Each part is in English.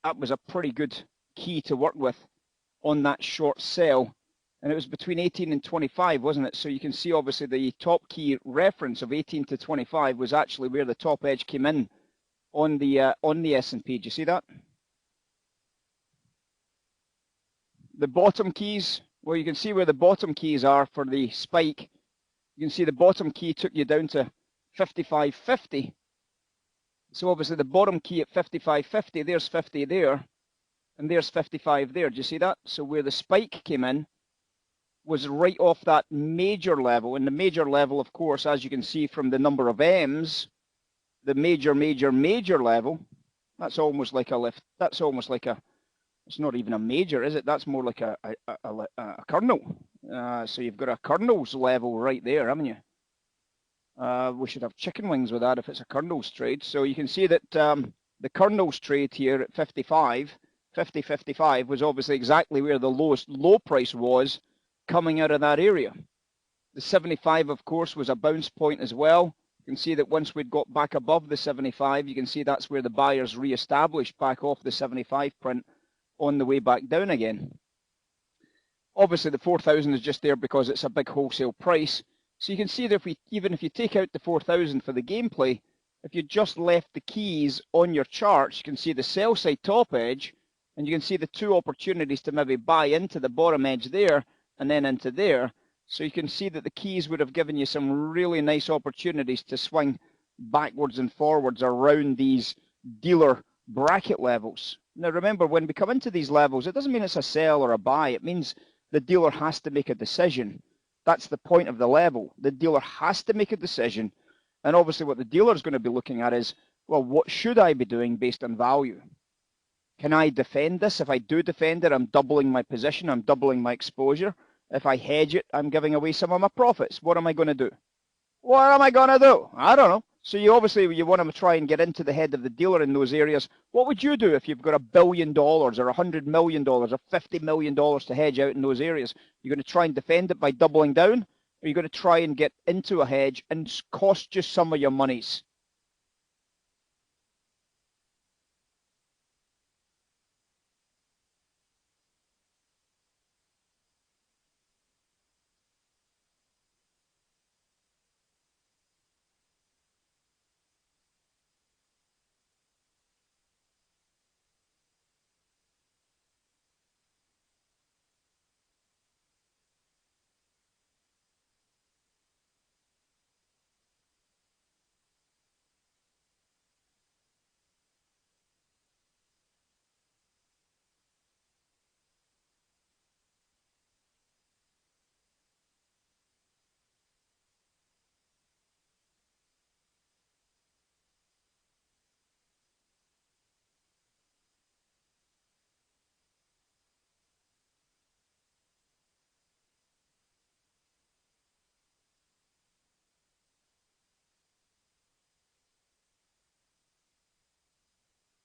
that was a pretty good key to work with on that short sell. And it was between 18 and 25, wasn't it? So you can see obviously the top key reference of 18 to 25 was actually where the top edge came in on the S&P. Do you see that? The bottom keys, well, you can see where the bottom keys are for the spike. You can see the bottom key took you down to 55.50. So obviously the bottom key at 55.50, there's 50 there, and there's 55 there. Do you see that? So where the spike came in was right off that major level. And the major level, of course, as you can see from the number of M's, the major level, that's almost like a lift. That's almost like a, it's not even a major, is it? That's more like a kernel. So you've got a kernel's level right there, haven't you? We should have chicken wings with that if it's a kernel's trade. So you can see that the kernel's trade here at 50.55 was obviously exactly where the lowest low price was coming out of that area. The 75, of course, was a bounce point as well. You can see that once we'd got back above the 75, you can see that's where the buyers re-established back off the 75 print on the way back down again. Obviously the 4,000 is just there because it's a big wholesale price. So you can see that even if you take out the 4,000 for the gameplay, if you just left the keys on your charts, you can see the sell side top edge, and you can see the two opportunities to maybe buy into the bottom edge there and then into there. So you can see that the keys would have given you some really nice opportunities to swing backwards and forwards around these dealer bracket levels. Now remember, when we come into these levels, it doesn't mean it's a sell or a buy. It means the dealer has to make a decision. That's the point of the level. The dealer has to make a decision. And obviously what the dealer is going to be looking at is, well, what should I be doing based on value? Can I defend this? If I do defend it, I'm doubling my position. I'm doubling my exposure. If I hedge it, I'm giving away some of my profits. What am I going to do? What am I going to do? I don't know. So you want to try and get into the head of the dealer in those areas. What would you do if you've got $1 billion or $100 million or $50 million to hedge out in those areas? You're going to try and defend it by doubling down? Or are you going to try and get into a hedge and cost you some of your monies?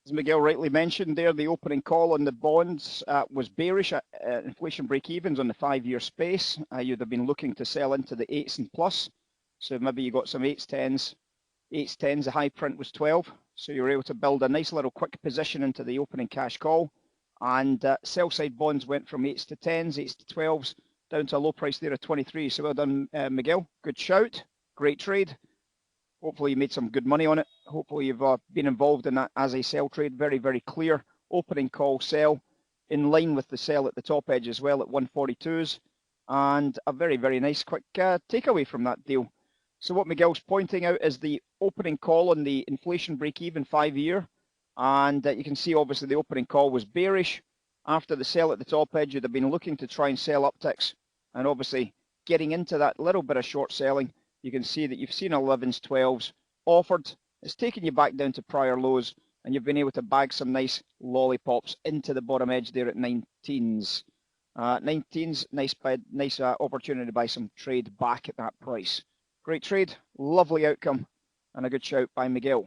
As Miguel rightly mentioned there, the opening call on the bonds was bearish. Inflation break-evens on the 5-year space. You'd have been looking to sell into the 8s and plus. So maybe you got some 8s, 10s. 8s, 10s, the high print was 12. So you were able to build a nice little quick position into the opening cash call. And sell side bonds went from 8s to 10s, 8s to 12s, down to a low price there of 23. So well done, Miguel. Good shout. Great trade. Hopefully you made some good money on it. Hopefully you've been involved in that as a sell trade. Very, very clear opening call sell in line with the sell at the top edge as well at 142s. And a very, very nice quick takeaway from that deal. So what Miguel's pointing out is the opening call on the inflation break-even 5-year. And you can see obviously the opening call was bearish. After the sell at the top edge, you'd have been looking to try and sell upticks. And obviously getting into that little bit of short selling, you can see that you've seen 11s, 12s offered. It's taken you back down to prior lows, and you've been able to bag some nice lollipops into the bottom edge there at 19s. 19s, nice opportunity to buy some trade back at that price. Great trade, lovely outcome, and a good shout by Miguel.